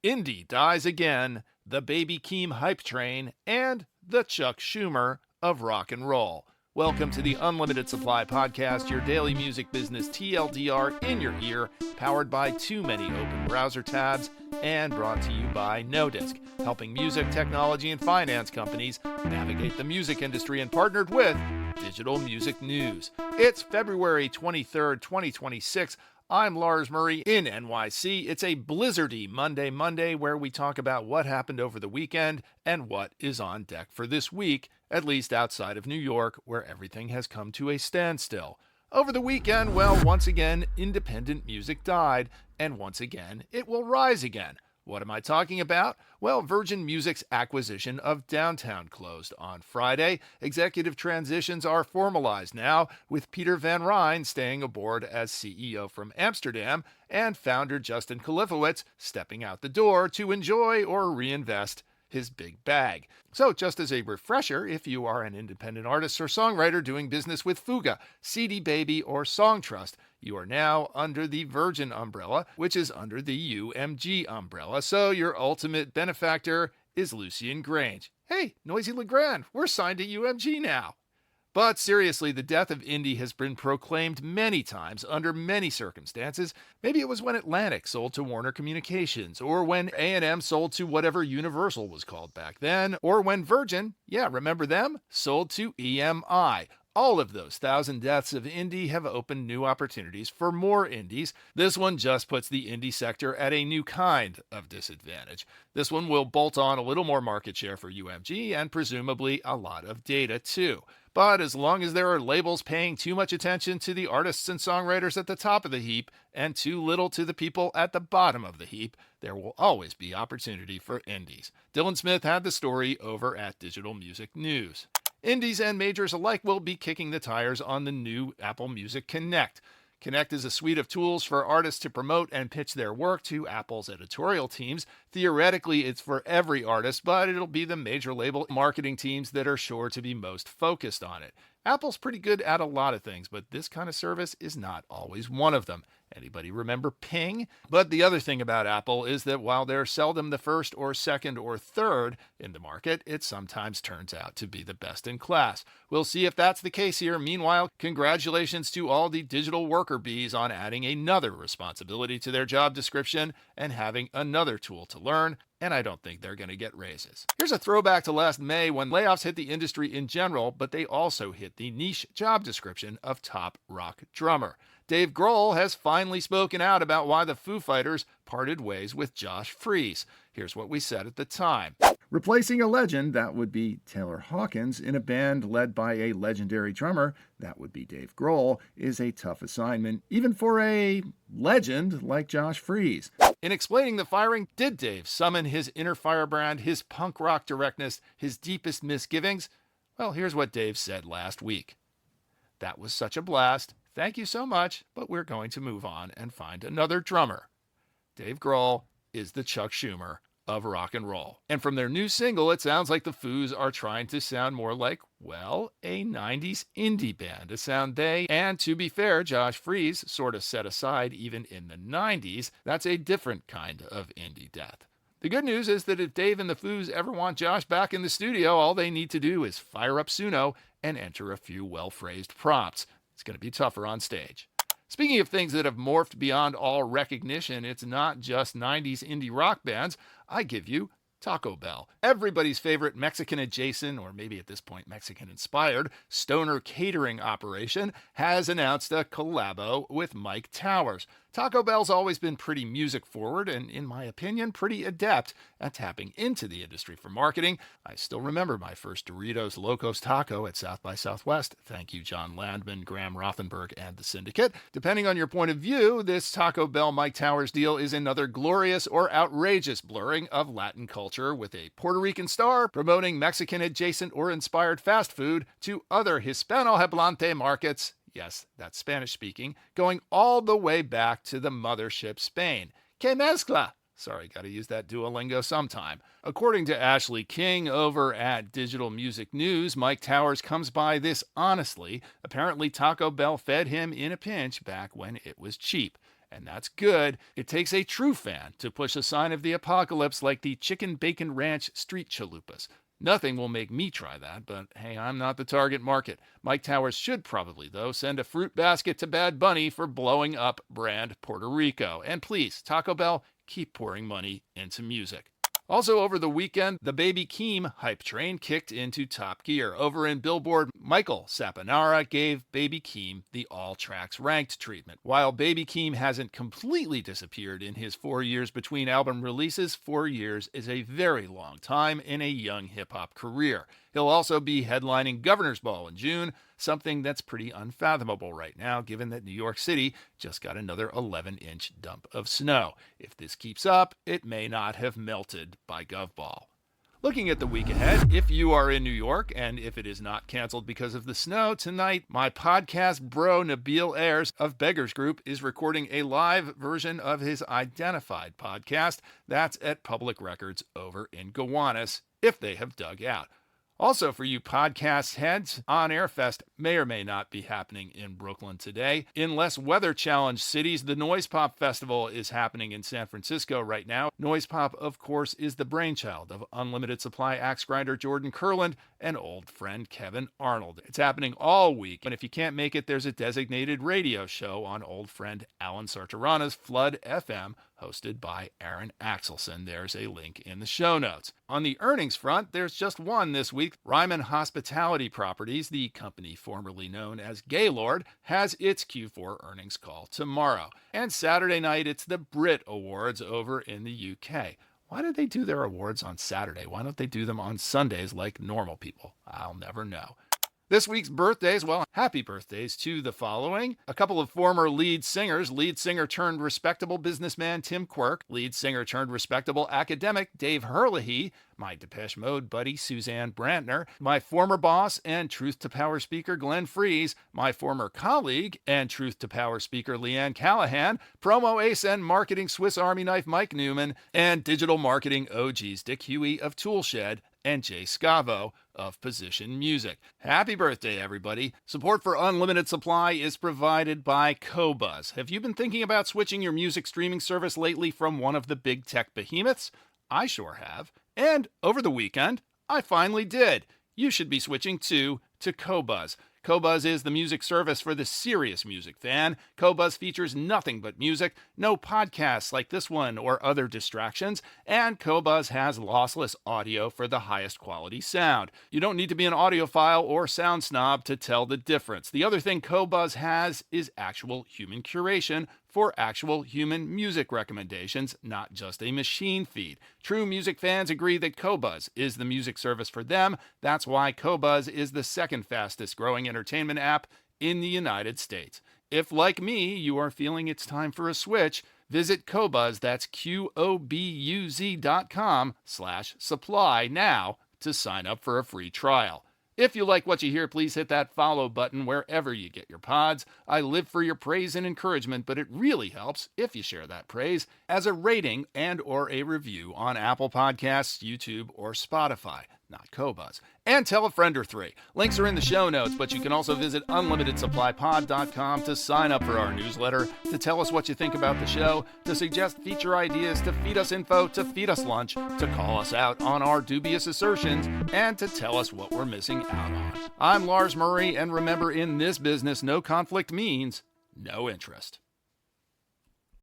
Indie dies again, the baby Keem hype train, and the Chuck Schumer of rock and roll. Welcome to the Unlimited Supply Podcast, your daily music business TLDR in your ear, powered by too many open browser tabs, and brought to you by NoDisc, helping music, technology, and finance companies navigate the music industry, and partnered with Digital Music News. It's February 23rd, 2026. I'm Lars Murray in NYC. It's a blizzardy Monday where we talk about what happened over the weekend and what is on deck for this week, at least outside of New York, where everything has come to a standstill. Over the weekend, well, once again, independent music died, and once again, it will rise again. What am I talking about? Well, Virgin Music's acquisition of Downtown closed on Friday. Executive transitions are formalized now, with Peter Van Rijn staying aboard as CEO from Amsterdam and founder Justin Kalifowitz stepping out the door to enjoy or reinvest his big bag. So just as a refresher, if you are an independent artist or songwriter doing business with Fuga, CD Baby, or Songtrust, you are now under the Virgin umbrella, which is under the UMG umbrella. So your ultimate benefactor is Lucien Grange. Hey, Noisy Legrand, we're signed to UMG now. But seriously, the death of indie has been proclaimed many times under many circumstances. Maybe it was when Atlantic sold to Warner Communications, or when A&M sold to whatever Universal was called back then, or when Virgin, yeah, remember them, sold to EMI. All of those 1,000 deaths of indie have opened new opportunities for more indies. This one just puts the indie sector at a new kind of disadvantage. This one will bolt on a little more market share for UMG and presumably a lot of data too. But as long as there are labels paying too much attention to the artists and songwriters at the top of the heap and too little to the people at the bottom of the heap, there will always be opportunity for indies. Dylan Smith had the story over at Digital Music News. Indies and majors alike will be kicking the tires on the new Apple Music Connect. Connect is a suite of tools for artists to promote and pitch their work to Apple's editorial teams. Theoretically, it's for every artist, but it'll be the major label marketing teams that are sure to be most focused on it. Apple's pretty good at a lot of things, but this kind of service is not always one of them. Anybody remember Ping? But the other thing about Apple is that while they're seldom the first or second or third in the market, it sometimes turns out to be the best in class. We'll see if that's the case here. Meanwhile, congratulations to all the digital worker bees on adding another responsibility to their job description and having another tool to learn. And I don't think they're going to get raises. Here's a throwback to last May when layoffs hit the industry in general, but they also hit the niche job description of top rock drummer. Dave Grohl has finally spoken out about why the Foo Fighters parted ways with Josh Freese. Here's what we said at the time. Replacing a legend, that would be Taylor Hawkins, in a band led by a legendary drummer, that would be Dave Grohl, is a tough assignment, even for a legend like Josh Freese. In explaining the firing, did Dave summon his inner firebrand, his punk rock directness, his deepest misgivings? Well, here's what Dave said last week. That was such a blast. Thank you so much, but we're going to move on and find another drummer. Dave Grohl is the Chuck Schumer of rock and roll. And from their new single, it sounds like the Foos are trying to sound more like, well, a 90s indie band, a sound they, and to be fair, Josh Freese sort of set aside even in the 90s. That's a different kind of indie death. The good news is that if Dave and the Foos ever want Josh back in the studio, all they need to do is fire up Suno and enter a few well-phrased prompts. It's going to be tougher on stage. Speaking of things that have morphed beyond all recognition, it's not just 90s indie rock bands. I give you Taco Bell. Everybody's favorite Mexican-adjacent, or maybe at this point Mexican-inspired, stoner catering operation has announced a collabo with Myke Towers. Taco Bell's always been pretty music-forward and, in my opinion, pretty adept at tapping into the industry for marketing. I still remember my first Doritos Locos Taco at South by Southwest. Thank you, Jon Landman, Graham Rothenberg, and the Syndicate. Depending on your point of view, this Taco Bell Myke Towers deal is another glorious or outrageous blurring of Latin culture with a Puerto Rican star promoting Mexican-adjacent or inspired fast food to other Hispano-hablante markets. Yes, that's Spanish speaking, going all the way back to the mothership Spain. Que mezcla! Sorry, gotta use that Duolingo sometime. According to Ashley King over at Digital Music News, Myke Towers comes by this honestly. Apparently Taco Bell fed him in a pinch back when it was cheap. and that's good. It takes a true fan to push a sign of the apocalypse like the Chicken Bacon Ranch Street Chalupas. Nothing will make me try that, but hey, I'm not the target market. Myke Towers should probably, though, send a fruit basket to Bad Bunny for blowing up brand Puerto Rico. And please, Taco Bell, keep pouring money into music. Also over the weekend, the Baby Keem hype train kicked into top gear. Over in Billboard, Michael Saponara gave Baby Keem the all tracks ranked treatment. While Baby Keem hasn't completely disappeared in his 4 years between album releases, 4 years is a very long time in a young hip-hop career. He'll also be headlining Governor's Ball in June, something that's pretty unfathomable right now, given that New York City just got another 11-inch dump of snow. If this keeps up, it may not have melted by GovBall. Looking at the week ahead, if you are in New York, and if it is not canceled because of the snow, tonight my podcast bro Nabil Ayers of Beggars Group is recording a live version of his Identified podcast. That's at Public Records over in Gowanus, if they have dug out. Also, for you podcast heads, On Air Fest may or may not be happening in Brooklyn today. In less weather-challenged cities, the NoisePop Festival is happening in San Francisco right now. NoisePop, of course, is the brainchild of Unlimited Supply axe grinder Jordan Kurland and old friend Kevin Arnold. It's happening all week, and if you can't make it, there's a designated radio show on old friend Alan Sartrirana's Flood FM, hosted by Aaron Axelson. There's a link in the show notes. On the earnings front, there's just one this week. Ryman Hospitality Properties, the company formerly known as Gaylord, has its Q4 earnings call tomorrow. And Saturday night, it's the Brit Awards over in the UK. Why do they do their awards on Saturday? Why don't they do them on Sundays like normal people? I'll never know. This week's birthdays, well, happy birthdays to the following. A couple of former lead singers, lead singer turned respectable businessman Tim Quirk, lead singer turned respectable academic Dave Herlihy, my Depeche Mode buddy Suzann Brantner, my former boss and Truth to Power speaker Glenn Frese, my former colleague and Truth to Power speaker Leanne Callahan, promo ace and marketing Swiss Army knife Mike Newman, and digital marketing OGs Dick Huey of Toolshed and Jay Scavo of Position Music. Happy birthday, everybody. Support for Unlimited Supply is provided by Qobuz. Have you been thinking about switching your music streaming service lately from one of the big tech behemoths? I sure have. And over the weekend, I finally did. You should be switching to Qobuz. Qobuz is the music service for the serious music fan. Qobuz features nothing but music, no podcasts like this one or other distractions, and Qobuz has lossless audio for the highest quality sound. You don't need to be an audiophile or sound snob to tell the difference. The other thing Qobuz has is actual human curation for actual human music recommendations, not just a machine feed. True music fans agree that Qobuz is the music service for them. That's why Qobuz is the second fastest growing entertainment app in the United States. If, like me, you are feeling it's time for a switch, visit Qobuz, that's QOBUZ.com/supply now to sign up for a free trial. If you like what you hear, please hit that follow button wherever you get your pods. I live for your praise and encouragement, but it really helps if you share that praise as a rating and or a review on Apple Podcasts, YouTube, or Spotify, not Qobuz. And tell a friend or three. Links are in the show notes, but you can also visit unlimitedsupplypod.com to sign up for our newsletter, to tell us what you think about the show, to suggest feature ideas, to feed us info, to feed us lunch, to call us out on our dubious assertions, and to tell us what we're missing out on. I'm Lars Murray, and remember, in this business, no conflict means no interest.